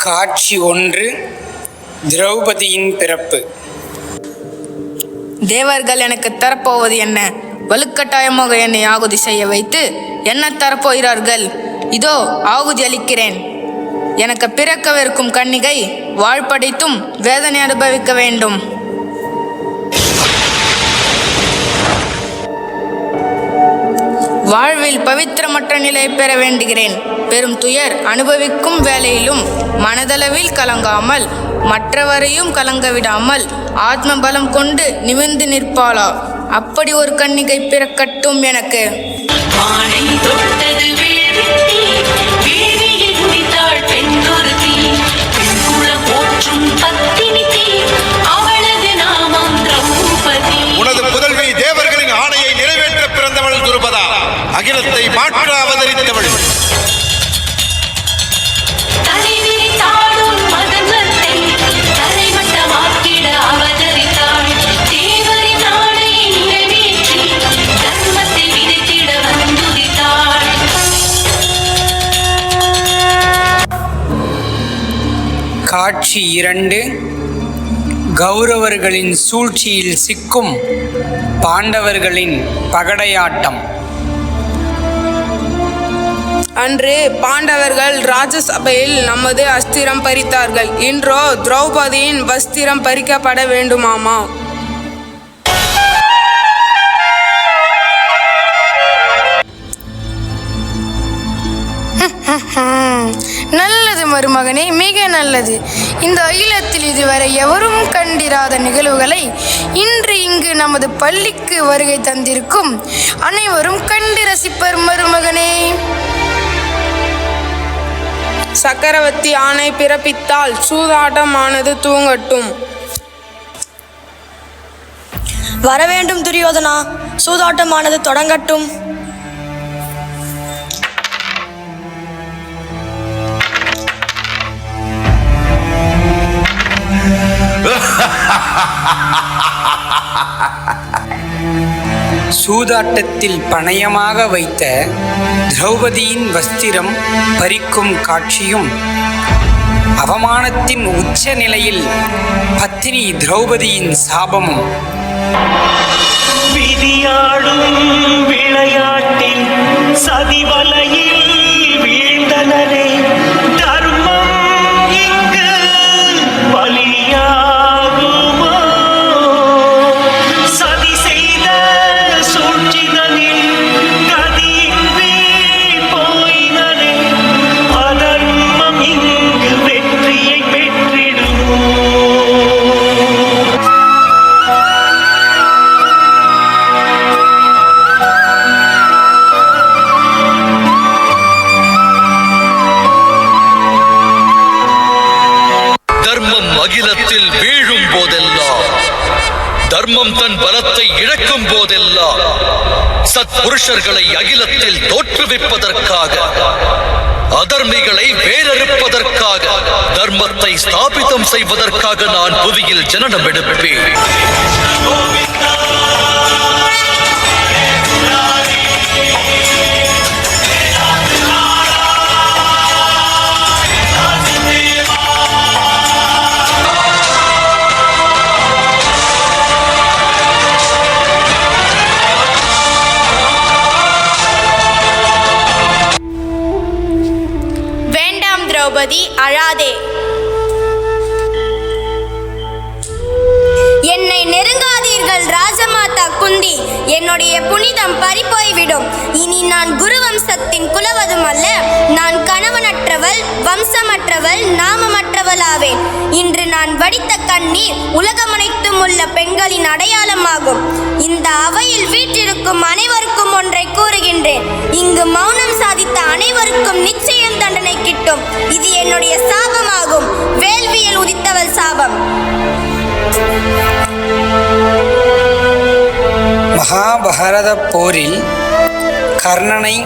காட்சி 1. திரௌபதியின் பிறப்பு. தேவர்கள் எனக்கு தரப்போவது என்ன? வலுக்கட்டாயமாக என்னை ஆகுதி செய்ய வைத்து என்ன தரப்போகிறார்கள்? இதோ ஆகுதி அளிக்கிறேன். எனக்கு பிறக்கவிருக்கும் கன்னிகை வாழ்படைத்தும் வேதனை அனுபவிக்க வேண்டும். வாழ்வில் பவித்திரமற்ற நிலை பெற வேண்டுகிறேன். பெரும் துயர் அனுபவிக்கும் வேளையிலும் மனதளவில் கலங்காமல் மற்றவரையும் கலங்க விடாமல் ஆத்ம பலம் கொண்டு நிமிர்ந்து நிற்பாளா? அப்படி ஒரு கன்னிகை பிறக்கட்டும் எனக்கு. உனது புதல்வி தேவர்களின் ஆணையை நிறைவேற்ற பிறந்தவள் துருபதா. அகிலத்தை மாற்ற அவதரித்தவள். காட்சி 2. கௌரவர்களின் சூழ்ச்சியில் சிக்கும் பாண்டவர்களின் பகடையாட்டம். அன்று பாண்டவர்கள் ராஜசபையில் நமது அஸ்திரம் பறித்தார்கள். இன்றோ திரௌபதியின் வஸ்திரம் பறிக்கப்பட வேண்டுமாமா? நல்லது மருமகனே, மிக நல்லது. இந்த அகிலத்தில் இதுவரை எவரும் கண்டிராத நிகழ்வுகளை இன்று இங்கு நமது பள்ளிக்கு வருகை தந்திருக்கும் அனைவரும் கண்டு ரசிப்பர் மருமகனே. சக்கரவர்த்தி ஆணை பிறப்பித்தால் சூதாட்டமானது தூங்கட்டும். வரவேண்டும் துரியோதனா, சூதாட்டமானது தொடங்கட்டும். சூதாட்டத்தில் பணயமாக வைத்த திரௌபதியின் வஸ்திரம் பறிக்கும் காட்சியும், அவமானத்தின் உச்ச நிலையில் பத்தினி திரௌபதியின் சாபமும். விதியாடும் விளையாட்டில் சதிவலையில் வீழ்ந்தனரே, தர்மம் இங்கு பலியாகுமோ? சதி செய்த சூழ்ச்சிதனில் கதியின்றி போயினரே, அதர்மம் இங்கு வெற்றியை பெற்றிடுமோ? தர்மம் அகிலத்தில் வீழும் போதெல்லாம், தர்மம் தன் பலத்தை இழக்கும் போதெல்லாம், சத்புருஷர்களை அகிலத்தில் தோற்றுவிப்பதற்காக, அதர்மிகளை வேறறுப்பதற்காக, தர்மத்தை ஸ்தாபிதம் செய்வதற்காக நான் புவியில் ஜனனம் எடுப்பேன். திரௌபதி, அழாதே. என்னை நெருங்காதீர்கள் ராஜமாதா குந்தி. என்னுடைய புனிதம் பறிபோய்விடும். இனி நான் குருவம்சத்தின் குலவதும் அல்ல. நான் கணவனற்றவள், வம்சமற்றவள், நாமமற்றவள் ஆவேன். இன்று நான் வடித்த கண்ணீர் உலகமனைத்தும் உள்ள பெண்களின் அடையாளமாகும். இந்த அவையில் வீற்றிருக்கும் அனைவருக்கும் ஒன்றை கூறுகின்றேன். இங்கு மௌனம் சாதித்த அனைவருக்கும் நிச்சயம் தண்டனை கிட்டும். இது என்னுடைய சாபமாகும். வேள்வியில் உதித்தவள் சாபம். மகாபாரத போரில் கர்ணனை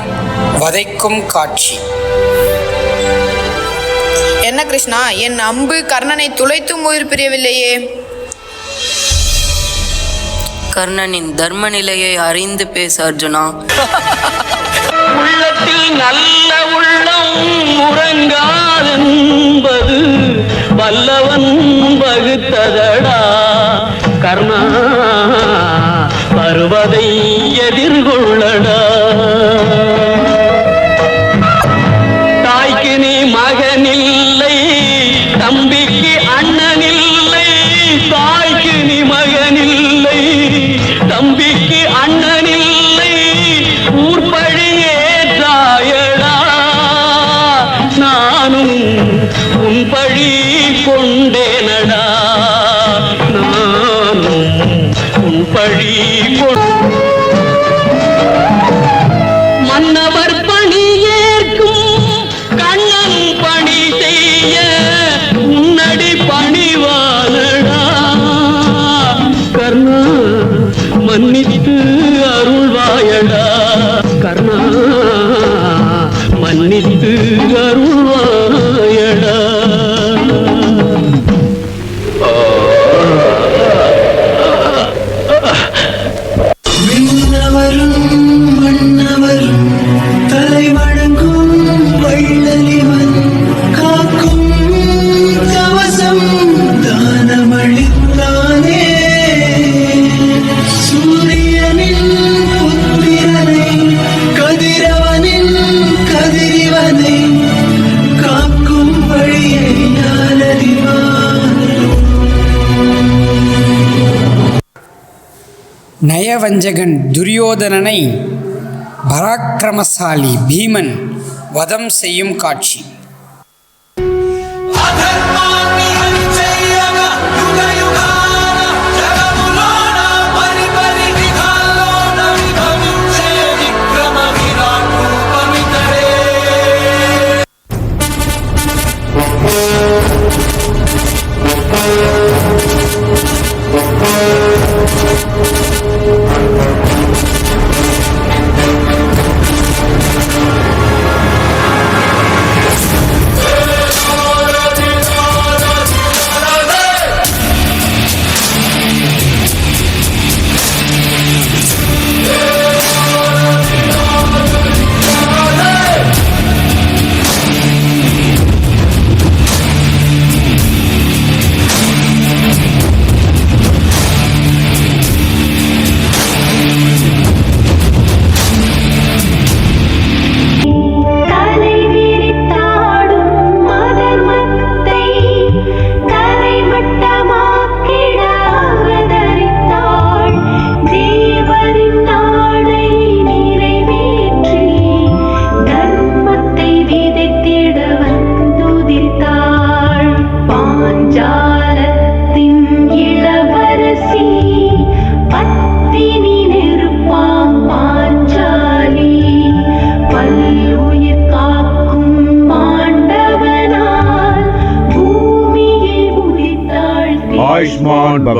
வதைக்கும் காட்சி. என்ன கிருஷ்ணா, என் அம்பு கர்ணனை துளைத்தும் உயிர் பிரியவில்லையே. கர்ணனின் தர்ம நிலையை அறிந்து பேசு அர்ஜுனா. உள்ளத்தில் நல்ல உள்ளம் உறங்காதென்பது வல்லவன் வகுத்ததடா கர்ணா, வருவதை எதிர்கொள்ளடா. தாய்க்கு நீ மகனில்லை, தம்பிக்கு அண்ணனில்லை. தாய்க்கு நீ மகனில்லை, தம்பிக்கு அண்ணனில்லை. ஊர்பழியேற்றாயடா, நானும் உன் பழி கொண்டேனடா. நானும் உன் பழி மன்னவர் பணி ஏற்கும் கண்ணன் பணி செய்ய உன்னடி பணிவானடா கர்ணா, மன்னித்து அருள்வாயடா கர்ணா, மன்னித்து அருள்வாயடா. விண்ணவரும் மன்னவரும் தலை வணங்கும் வள்ளலிவன் காக்கும் கவசம் தானமளித்தானே. சூரியனின் புத்திரனை, கதிரவனின் கதிரிவனை காக்கும் வழியை ஞானறிவான். நயவஞ்சகன் துரியோதனனை பராக்கிரமசாலி பீமன் வதம் செய்யும் காட்சி. आयुष्मान भव।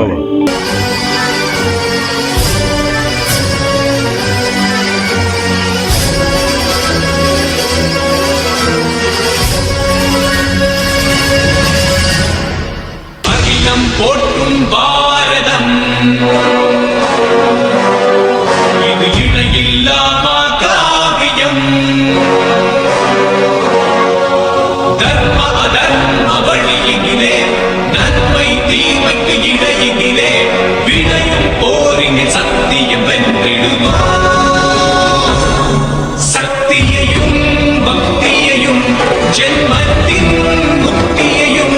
அகிலம் போற்றும் பாரதம் இது இணையில்லாமா காவியம். தர்ம அதர்ம வழியிலே நன்மை தீமைக்கு இடையிலே விளையும் போரின் சத்தியம் வென்றிடுமா. சக்தியையும் பக்தியையும் ஜென்மத்தின் முக்தியையும்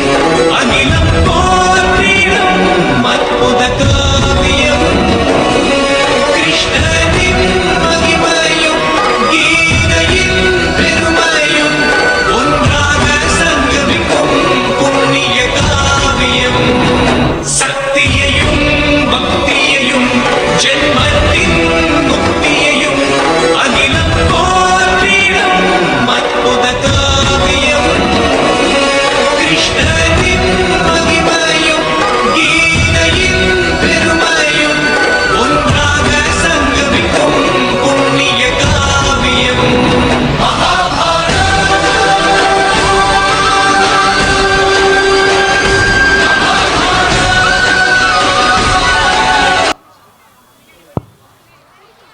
அகிலம் போற்றிடும் அற்புத காவியம். கிருஷ்ணனின் மகிமை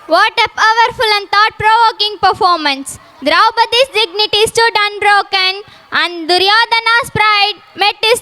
What a powerful and thought-provoking performance. Draupadi's dignity stood unbroken and Duryodhana's pride met his